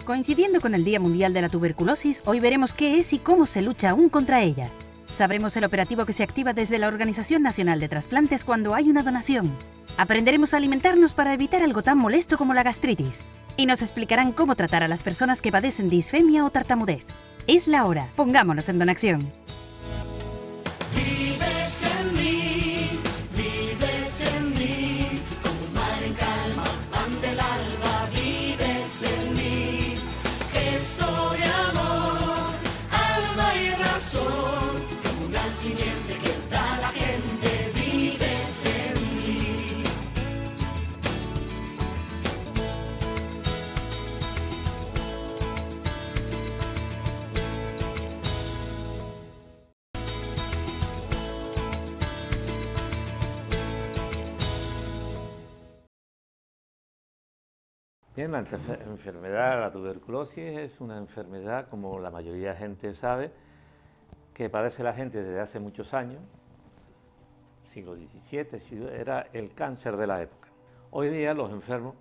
Coincidiendo con el Día Mundial de la Tuberculosis, hoy veremos qué es y cómo se lucha aún contra ella. Sabremos el operativo que se activa desde la Organización Nacional de Trasplantes cuando hay una donación. Aprenderemos a alimentarnos para evitar algo tan molesto como la gastritis. Y nos explicarán cómo tratar a las personas que padecen disfemia o tartamudez. Es la hora, pongámonos en donación. Bien, la enfermedad de la tuberculosis es una enfermedad, como la mayoría de gente sabe, que padece la gente desde hace muchos años, siglo XVII, era el cáncer de la época. Hoy día los enfermos,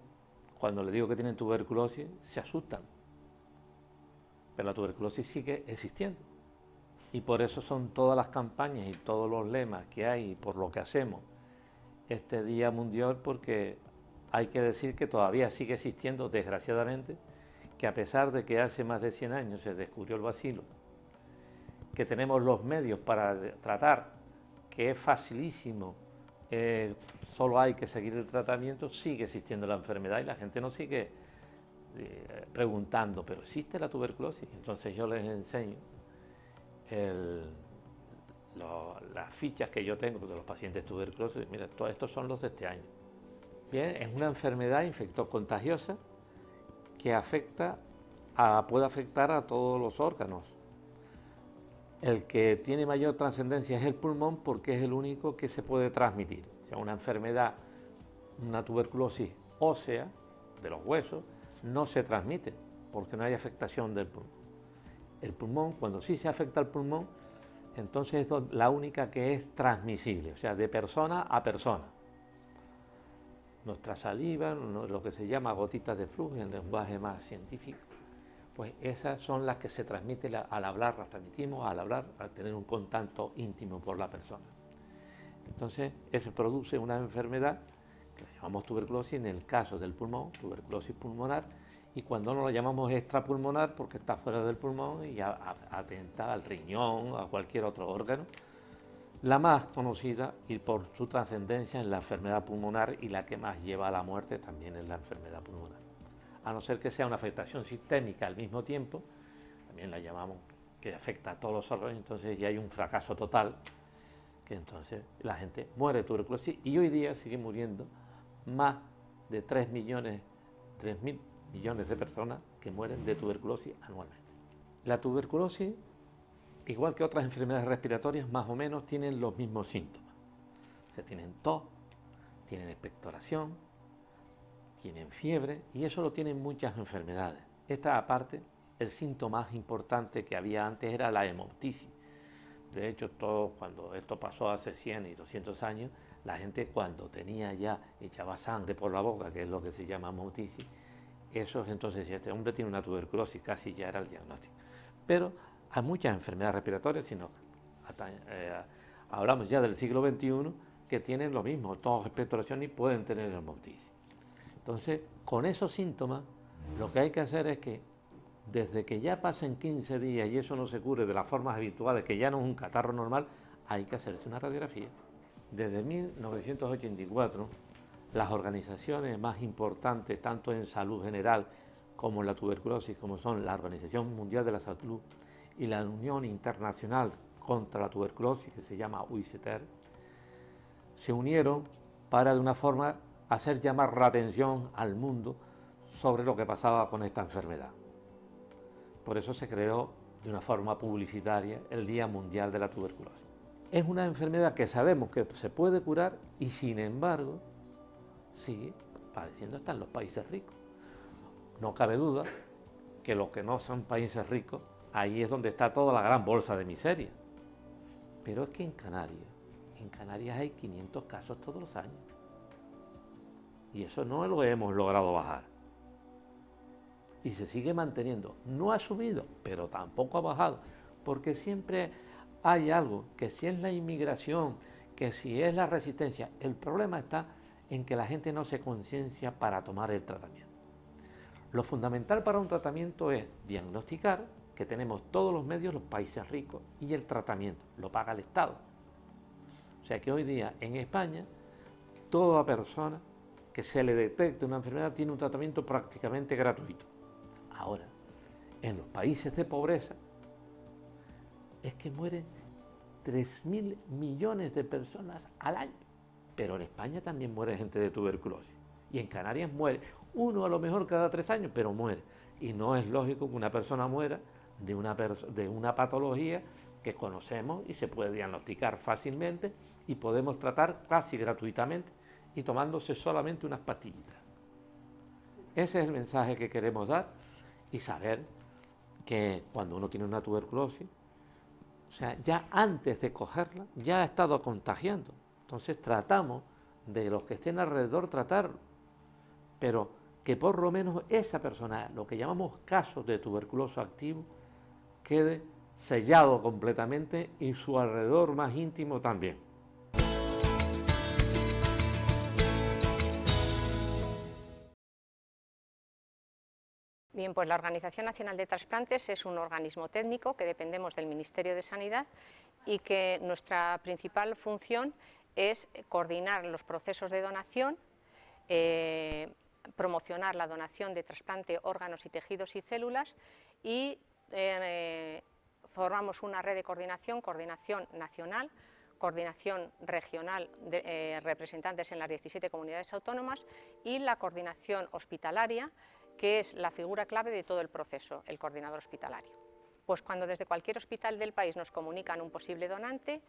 cuando les digo que tienen tuberculosis, se asustan, pero la tuberculosis sigue existiendo. Y por eso son todas las campañas y todos los lemas que hay y por lo que hacemos este Día Mundial, porque hay que decir que todavía sigue existiendo, desgraciadamente, que a pesar de que hace más de 100 años se descubrió el bacilo, que tenemos los medios para tratar, que es facilísimo, solo hay que seguir el tratamiento, sigue existiendo la enfermedad y la gente nos sigue preguntando, ¿pero existe la tuberculosis? Entonces yo les enseño las fichas que yo tengo de los pacientes tuberculosos. Mira, todos estos son los de este año. Bien, es una enfermedad infectocontagiosa que puede afectar a todos los órganos. El que tiene mayor trascendencia es el pulmón porque es el único que se puede transmitir. O sea, una enfermedad, una tuberculosis ósea de los huesos, no se transmite porque no hay afectación del pulmón. El pulmón, cuando sí se afecta al pulmón, entonces es la única que es transmisible, o sea, de persona a persona. Nuestra saliva, lo que se llama gotitas de flujo en lenguaje más científico, pues esas son las que se transmiten al hablar, las transmitimos al hablar, al tener un contacto íntimo por la persona. Entonces, eso produce una enfermedad que la llamamos tuberculosis en el caso del pulmón, tuberculosis pulmonar, y cuando no la llamamos extrapulmonar porque está fuera del pulmón y atenta al riñón, a cualquier otro órgano. La más conocida y por su trascendencia es la enfermedad pulmonar y la que más lleva a la muerte también es la enfermedad pulmonar. A no ser que sea una afectación sistémica al mismo tiempo, también la llamamos que afecta a todos los órganos, entonces ya hay un fracaso total, que entonces la gente muere de tuberculosis y hoy día sigue muriendo más de 3.000 millones de personas que mueren de tuberculosis anualmente. La tuberculosis, igual que otras enfermedades respiratorias, más o menos tienen los mismos síntomas. O sea, tienen tos, tienen expectoración, tienen fiebre, y eso lo tienen muchas enfermedades. Esta, aparte, el síntoma más importante que había antes era la hemoptisis. De hecho, cuando esto pasó hace 100 y 200 años, la gente cuando tenía ya, echaba sangre por la boca, que es lo que se llama hemoptisis, eso entonces, si este hombre tiene una tuberculosis, casi ya era el diagnóstico. Pero hay muchas enfermedades respiratorias, si hablamos ya del siglo XXI, que tienen lo mismo, tos, expectoración y pueden tener hemoptisis. Entonces, con esos síntomas, lo que hay que hacer es que, desde que ya pasen 15 días y eso no se cure de las formas habituales, que ya no es un catarro normal, hay que hacerse una radiografía. Desde 1984, las organizaciones más importantes, tanto en salud general como en la tuberculosis, como son la Organización Mundial de la Salud y la Unión Internacional contra la Tuberculosis, que se llama UICETER, se unieron para de una forma hacer llamar la atención al mundo sobre lo que pasaba con esta enfermedad. Por eso se creó de una forma publicitaria el Día Mundial de la Tuberculosis. Es una enfermedad que sabemos que se puede curar y sin embargo sigue padeciendo hasta en los países ricos. No cabe duda que los que no son países ricos, ahí es donde está toda la gran bolsa de miseria. Pero es que en Canarias hay 500 casos todos los años. Y eso no lo hemos logrado bajar. y se sigue manteniendo. No ha subido, pero tampoco ha bajado, porque siempre hay algo, que si es la inmigración, que si es la resistencia, el problema está en que la gente no se conciencia para tomar el tratamiento. Lo fundamental para un tratamiento es diagnosticar, que tenemos todos los medios, los países ricos, y el tratamiento lo paga el Estado. O sea que hoy día en España, toda persona que se le detecte una enfermedad tiene un tratamiento prácticamente gratuito. Ahora, en los países de pobreza, es que mueren 3.000 millones de personas al año. Pero en España también muere gente de tuberculosis. Y en Canarias muere uno a lo mejor cada 3 años, pero muere. Y no es lógico que una persona muera de una patología que conocemos y se puede diagnosticar fácilmente y podemos tratar casi gratuitamente y tomándose solamente unas pastillitas. Ese es el mensaje que queremos dar y saber que cuando uno tiene una tuberculosis, o sea, ya antes de cogerla, ya ha estado contagiando. Entonces tratamos de los que estén alrededor tratarlo, pero que por lo menos esa persona, lo que llamamos casos de tuberculosis activo, quede sellado completamente y su alrededor más íntimo también. Bien, pues la Organización Nacional de Trasplantes es un organismo técnico que dependemos del Ministerio de Sanidad y que nuestra principal función es coordinar los procesos de donación, promocionar la donación de trasplante, órganos y tejidos y células y formamos una red de coordinación nacional, coordinación regional de representantes en las 17 comunidades autónomas y la coordinación hospitalaria, que es la figura clave de todo el proceso, el coordinador hospitalario. Pues cuando desde cualquier hospital del país nos comunican un posible donante,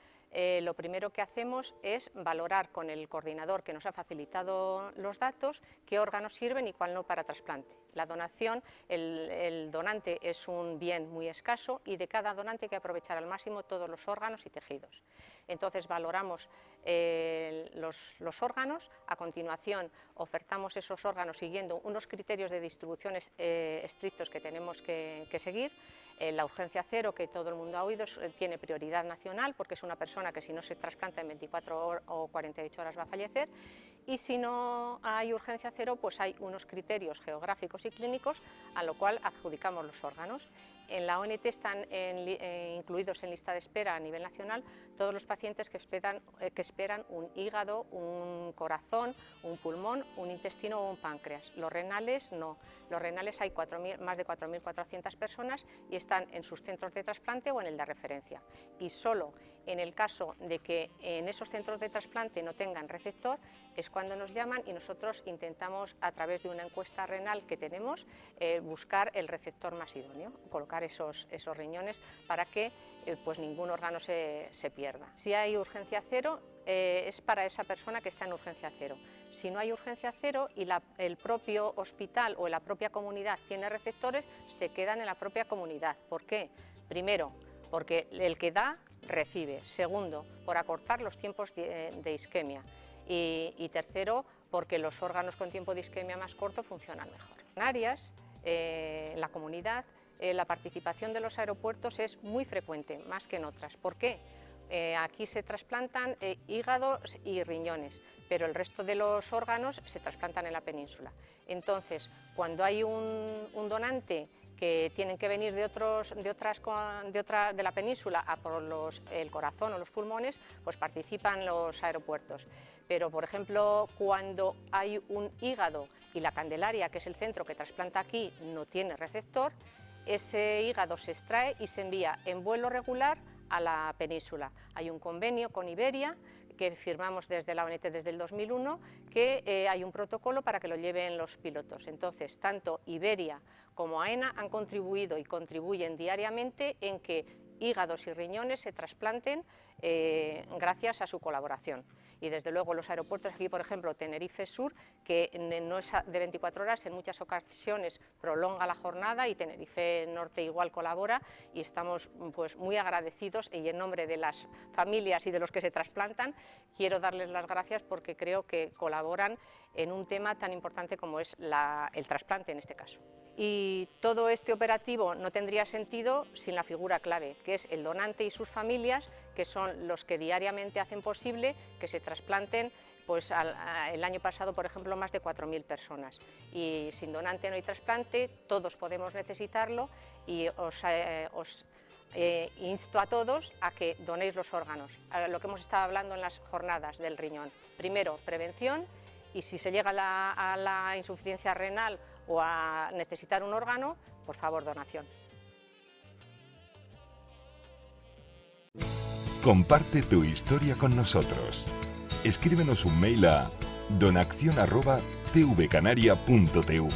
lo primero que hacemos es valorar con el coordinador que nos ha facilitado los datos qué órganos sirven y cuál no para trasplante. La donación, el donante es un bien muy escaso y de cada donante hay que aprovechar al máximo todos los órganos y tejidos. Entonces valoramos los órganos, a continuación ofertamos esos órganos siguiendo unos criterios de distribución estrictos que tenemos que seguir. La urgencia cero, que todo el mundo ha oído, tiene prioridad nacional porque es una persona que si no se trasplanta en 24 horas o 48 horas va a fallecer, y si no hay urgencia cero, pues hay unos criterios geográficos y clínicos a lo cual adjudicamos los órganos. En la ONT están incluidos en lista de espera a nivel nacional todos los pacientes que esperan un hígado, un corazón, un pulmón, un intestino o un páncreas. Los renales no. Los renales hay más de 4.400 personas y están en sus centros de trasplante o en el de referencia. Y solo en el caso de que en esos centros de trasplante no tengan receptor es cuando nos llaman y nosotros intentamos, a través de una encuesta renal que tenemos, buscar el receptor más idóneo, colocar esos riñones para que pues ningún órgano se pierda. Si hay urgencia cero, es para esa persona que está en urgencia cero. Si no hay urgencia cero y el propio hospital o la propia comunidad tiene receptores, se quedan en la propia comunidad. ¿Por qué? Primero, porque el que da, recibe. Segundo, por acortar los tiempos de isquemia. Y tercero, porque los órganos con tiempo de isquemia más corto funcionan mejor. En Canarias, la comunidad, la participación de los aeropuertos es muy frecuente, más que en otras. ¿Por qué? Aquí se trasplantan hígados y riñones, pero el resto de los órganos se trasplantan en la península. Entonces, cuando hay un donante que tienen que venir de la península a por el corazón o los pulmones, pues participan los aeropuertos. Pero, por ejemplo, cuando hay un hígado y la Candelaria, que es el centro que trasplanta aquí, no tiene receptor, ese hígado se extrae y se envía en vuelo regular a la península. Hay un convenio con Iberia que firmamos desde la ONT desde el 2001, que hay un protocolo para que lo lleven los pilotos. Entonces, tanto Iberia como AENA han contribuido y contribuyen diariamente en que hígados y riñones se trasplanten gracias a su colaboración. Y desde luego los aeropuertos aquí, por ejemplo, Tenerife Sur, que no es de 24 horas, en muchas ocasiones prolonga la jornada, y Tenerife Norte igual colabora, y estamos pues muy agradecidos, y en nombre de las familias y de los que se trasplantan quiero darles las gracias porque creo que colaboran en un tema tan importante como es el trasplante en este caso. Y todo este operativo no tendría sentido sin la figura clave, que es el donante y sus familias, que son los que diariamente hacen posible que se trasplanten. Pues el año pasado, por ejemplo, más de 4.000 personas. Y sin donante no hay trasplante, todos podemos necesitarlo y os insto a todos a que donéis los órganos, a lo que hemos estado hablando en las jornadas del riñón. Primero, prevención, y si se llega a la insuficiencia renal o a necesitar un órgano, por favor, donación. Comparte tu historia con nosotros. Escríbenos un mail a donaccion@tvcanaria.tv.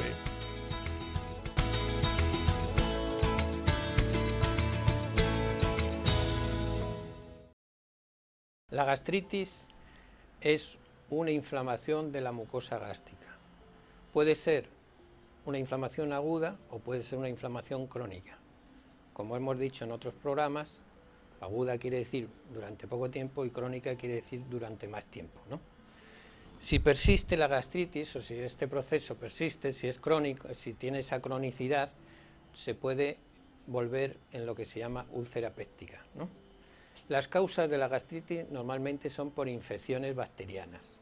La gastritis es una inflamación de la mucosa gástrica. Puede ser una inflamación aguda o puede ser una inflamación crónica. Como hemos dicho en otros programas, aguda quiere decir durante poco tiempo y crónica quiere decir durante más tiempo, ¿no? Si persiste la gastritis o si este proceso persiste, si es crónico, si tiene esa cronicidad, se puede volver en lo que se llama úlcera péptica, ¿no? Las causas de la gastritis normalmente son por infecciones bacterianas,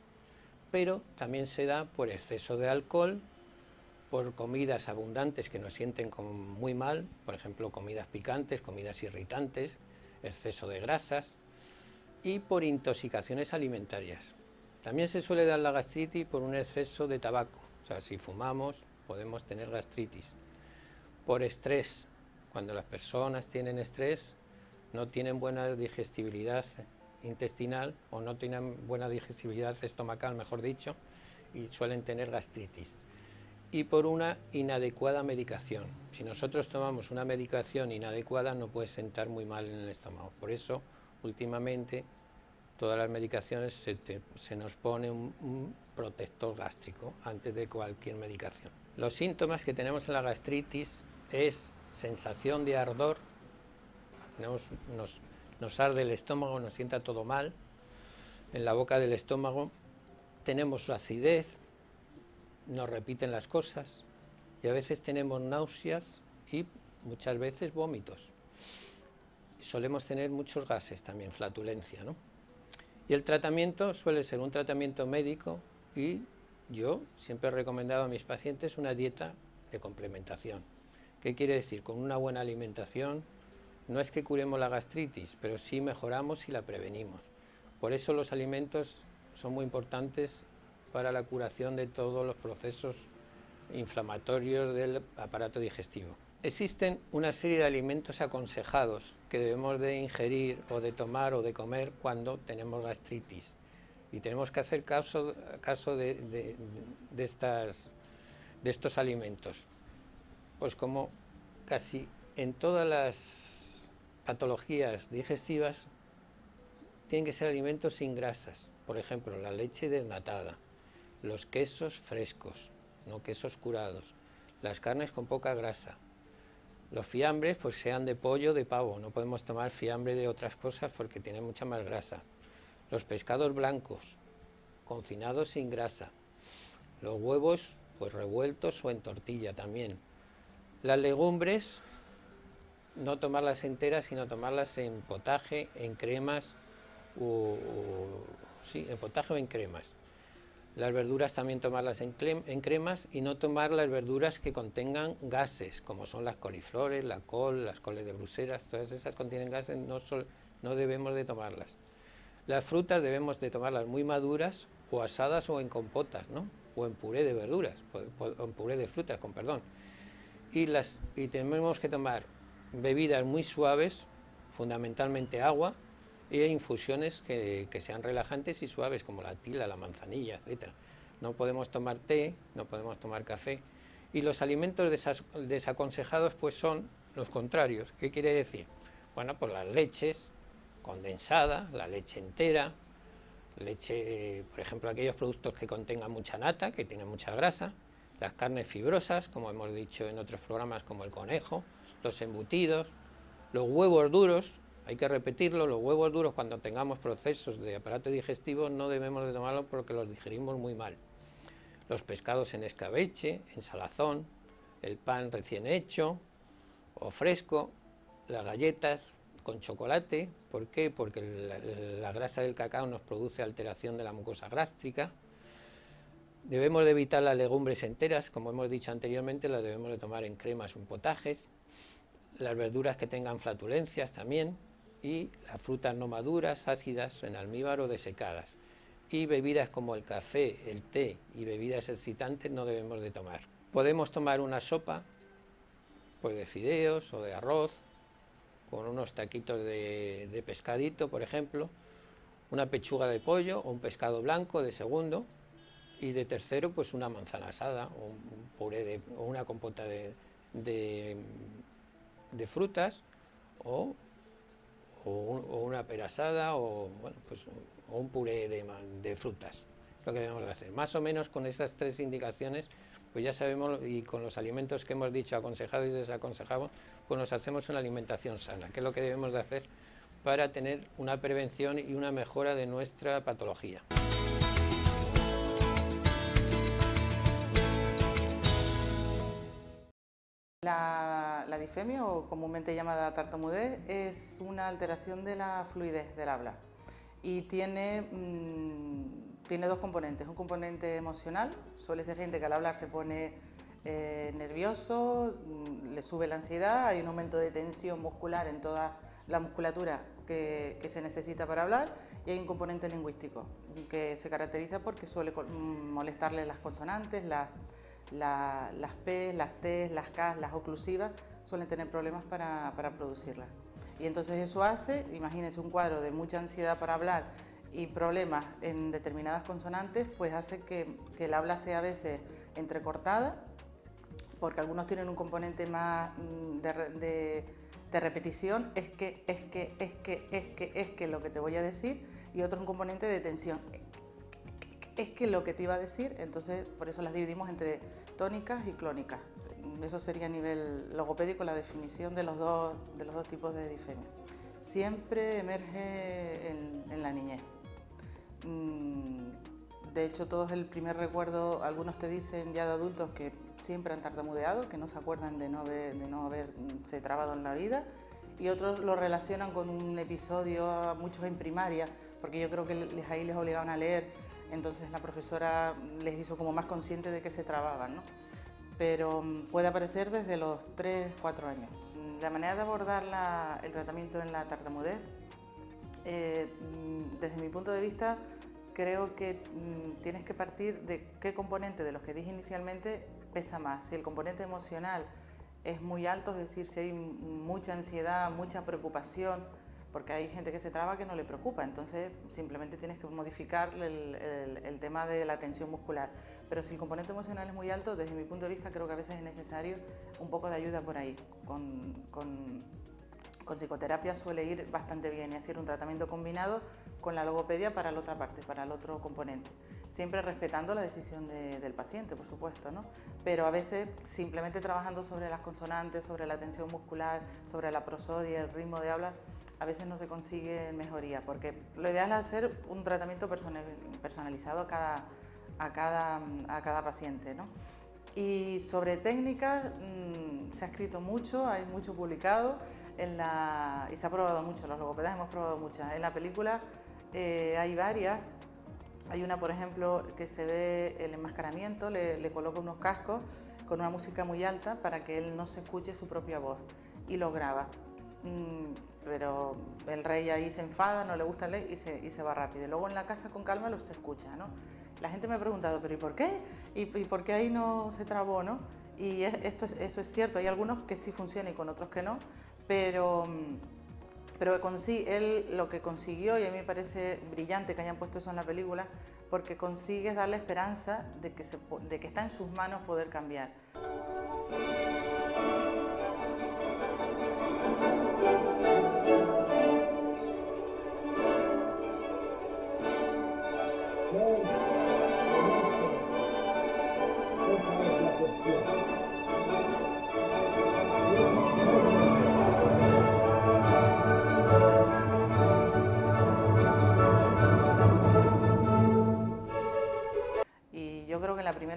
pero también se da por exceso de alcohol, por comidas abundantes que nos sienten como muy mal, por ejemplo, comidas picantes, comidas irritantes, exceso de grasas, y por intoxicaciones alimentarias. También se suele dar la gastritis por un exceso de tabaco, o sea, si fumamos podemos tener gastritis. Por estrés, cuando las personas tienen estrés, no tienen buena digestibilidad intestinal o no tienen buena digestibilidad estomacal, mejor dicho, y suelen tener gastritis. Y por una inadecuada medicación. Si nosotros tomamos una medicación inadecuada no puede sentar muy mal en el estómago. Por eso, últimamente, todas las medicaciones se nos pone un protector gástrico antes de cualquier medicación. Los síntomas que tenemos en la gastritis es sensación de ardor, nos arde el estómago, nos sienta todo mal, en la boca del estómago, tenemos acidez, nos repiten las cosas y a veces tenemos náuseas y muchas veces vómitos. Solemos tener muchos gases también, flatulencia, ¿no? Y el tratamiento suele ser un tratamiento médico y yo siempre he recomendado a mis pacientes una dieta de complementación. ¿Qué quiere decir? Con una buena alimentación no es que curemos la gastritis, pero sí mejoramos y la prevenimos. Por eso los alimentos son muy importantes para la curación de todos los procesos inflamatorios del aparato digestivo. Existen una serie de alimentos aconsejados que debemos de ingerir o de tomar o de comer cuando tenemos gastritis y tenemos que hacer caso de estos alimentos. Pues como casi en todas las patologías digestivas tienen que ser alimentos sin grasas, por ejemplo la leche desnatada, los quesos frescos, no quesos curados, las carnes con poca grasa, los fiambres pues sean de pollo o de pavo, no podemos tomar fiambre de otras cosas porque tienen mucha más grasa, los pescados blancos, cocinados sin grasa, los huevos pues revueltos o en tortilla también, las legumbres no tomarlas enteras sino tomarlas en potaje, en cremas en potaje o en cremas. Las verduras también tomarlas en cremas y no tomar las verduras que contengan gases, como son las coliflores, la col, las coles de Bruselas, todas esas contienen gases, no debemos de tomarlas. Las frutas debemos de tomarlas muy maduras o asadas o en compotas, ¿no? O en puré de verduras, o en puré de frutas, con perdón. Y tenemos que tomar bebidas muy suaves, fundamentalmente agua, e infusiones que sean relajantes y suaves, como la tila, la manzanilla, etc. No podemos tomar té, no podemos tomar café. Y los alimentos desaconsejados pues son los contrarios. ¿Qué quiere decir? Bueno, pues las leches condensadas, la leche entera, leche, por ejemplo, aquellos productos que contengan mucha nata, que tienen mucha grasa, las carnes fibrosas, como hemos dicho en otros programas como el conejo, los embutidos, los huevos duros. Hay que repetirlo, los huevos duros cuando tengamos procesos de aparato digestivo no debemos de tomarlos porque los digerimos muy mal. los pescados en escabeche, en salazón, el pan recién hecho o fresco, las galletas con chocolate. ¿Por qué? Porque la grasa del cacao nos produce alteración de la mucosa gástrica. Debemos de evitar las legumbres enteras, como hemos dicho anteriormente, las debemos de tomar en cremas o en potajes, las verduras que tengan flatulencias también, y las frutas no maduras, ácidas, en almíbar o desecadas. Y bebidas como el café, el té y bebidas excitantes no debemos de tomar. Podemos tomar una sopa pues de fideos o de arroz, con unos taquitos de pescadito, por ejemplo, una pechuga de pollo o un pescado blanco de segundo, y de tercero pues una manzana asada o un puré o una compota de frutas o una pera asada o, bueno, pues, o un puré de frutas, lo que debemos de hacer. Más o menos con esas tres indicaciones pues ya sabemos, y con los alimentos que hemos dicho, aconsejados y desaconsejados, pues nos hacemos una alimentación sana, que es lo que debemos de hacer para tener una prevención y una mejora de nuestra patología. La disfemia, o comúnmente llamada tartamudez, es una alteración de la fluidez del habla y tiene dos componentes. Un componente emocional, suele ser gente que al hablar se pone nervioso, le sube la ansiedad, hay un aumento de tensión muscular en toda la musculatura que se necesita para hablar, y hay un componente lingüístico que se caracteriza porque suele molestarle las consonantes, las P, las T, las K, las oclusivas, suelen tener problemas para producirlas. Y entonces eso hace, imagínense, un cuadro de mucha ansiedad para hablar y problemas en determinadas consonantes, pues hace que el habla sea a veces entrecortada, porque algunos tienen un componente más de repetición, es que lo que te voy a decir, y otro un componente de tensión, es que lo que te iba a decir. Entonces por eso las dividimos entre tónicas y clónicas. Eso sería a nivel logopédico la definición de los dos tipos de disfemia. Siempre emerge en la niñez. De hecho, todos el primer recuerdo, algunos te dicen ya de adultos que siempre han tartamudeado, que no se acuerdan de no haberse trabado en la vida, y otros lo relacionan con un episodio, muchos en primaria, porque yo creo que ahí les obligaban a leer, entonces la profesora les hizo como más conscientes de que se trababan, ¿no? Pero puede aparecer desde los 3, 4 años. La manera de abordar el tratamiento en la tartamudez, desde mi punto de vista, creo que tienes que partir de qué componente de los que dije inicialmente pesa más. Si el componente emocional es muy alto, es decir, si hay mucha ansiedad, mucha preocupación, porque hay gente que se traba que no le preocupa, entonces simplemente tienes que modificar el tema de la tensión muscular. Pero si el componente emocional es muy alto, desde mi punto de vista creo que a veces es necesario un poco de ayuda por ahí. Con psicoterapia suele ir bastante bien, y hacer un tratamiento combinado con la logopedia para la otra parte, para el otro componente. Siempre respetando la decisión del paciente, por supuesto, ¿no? Pero a veces simplemente trabajando sobre las consonantes, sobre la tensión muscular, sobre la prosodia, el ritmo de habla, a veces no se consigue mejoría, porque lo ideal es hacer un tratamiento personalizado a cada paciente, ¿no? Y sobre técnicas se ha escrito mucho, hay mucho publicado, y se ha probado mucho, los logopedas hemos probado muchas. En la película hay varias. Hay una, por ejemplo, que se ve el enmascaramiento, le coloca unos cascos con una música muy alta para que él no se escuche su propia voz, y lo graba. Pero el rey ahí se enfada, no le gusta leer y se va rápido. Y luego en la casa con calma se escucha, ¿no? La gente me ha preguntado, ¿pero y por qué? ¿Y por qué ahí no se trabó, no? Y eso es cierto, hay algunos que sí funcionan y con otros que no, pero él lo que consiguió, y a mí me parece brillante que hayan puesto eso en la película, porque consigue darle esperanza de que está en sus manos poder cambiar.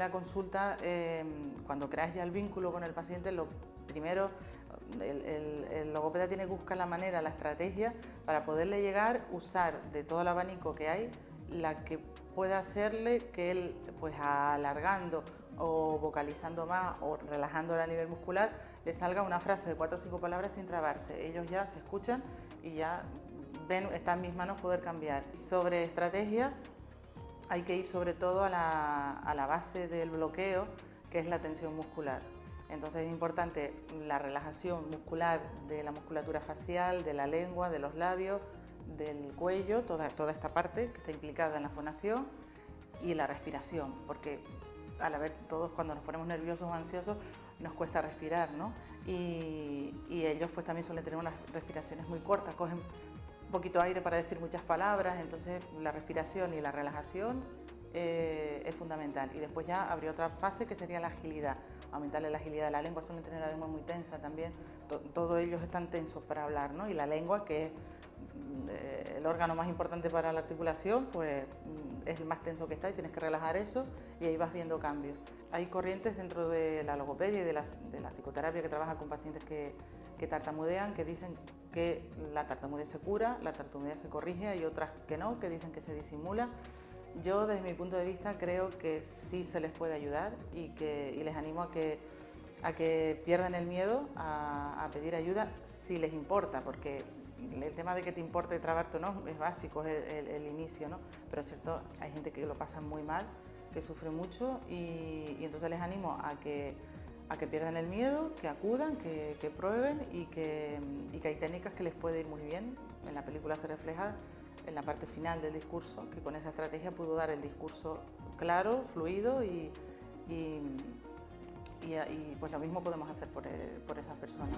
la consulta, cuando creas ya el vínculo con el paciente, lo primero, el logopeda tiene que buscar la manera, la estrategia para poderle llegar, usar de todo el abanico que hay, la que pueda hacerle que él, pues alargando o vocalizando más o relajándolo a nivel muscular, le salga una frase de 4 o 5 palabras sin trabarse. Ellos ya se escuchan y ya ven, está en mis manos poder cambiar. Sobre estrategia, hay que ir sobre todo a la base del bloqueo, que es la tensión muscular. Entonces es importante la relajación muscular de la musculatura facial, de la lengua, de los labios, del cuello, toda esta parte que está implicada en la fonación, y la respiración, porque al haber todos, cuando nos ponemos nerviosos o ansiosos, nos cuesta respirar, ¿no? Y ellos pues también suelen tener unas respiraciones muy cortas, cogen un poquito de aire para decir muchas palabras, entonces la respiración y la relajación es fundamental. Y después ya habría otra fase que sería la agilidad, aumentarle la agilidad de la lengua, suelen tener la lengua muy tensa también, todos ellos están tensos para hablar, ¿no? Y la lengua, que es el órgano más importante para la articulación, pues es el más tenso que está y tienes que relajar eso y ahí vas viendo cambios. Hay corrientes dentro de la logopedia y de la psicoterapia que trabaja con pacientes que tartamudean, que dicen que la tartamudez se cura, la tartamudez se corrige, hay otras que no, que dicen que se disimula. Yo, desde mi punto de vista, creo que sí se les puede ayudar y les animo a que pierdan el miedo a pedir ayuda si les importa, porque el tema de que te importe trabarte o no es básico, es el inicio, ¿no? Pero es cierto, hay gente que lo pasa muy mal, que sufre mucho y entonces les animo a que pierdan el miedo, que acudan, que prueben y que hay técnicas que les puede ir muy bien. En la película se refleja en la parte final del discurso, que con esa estrategia pudo dar el discurso claro, fluido y pues lo mismo podemos hacer por esas personas.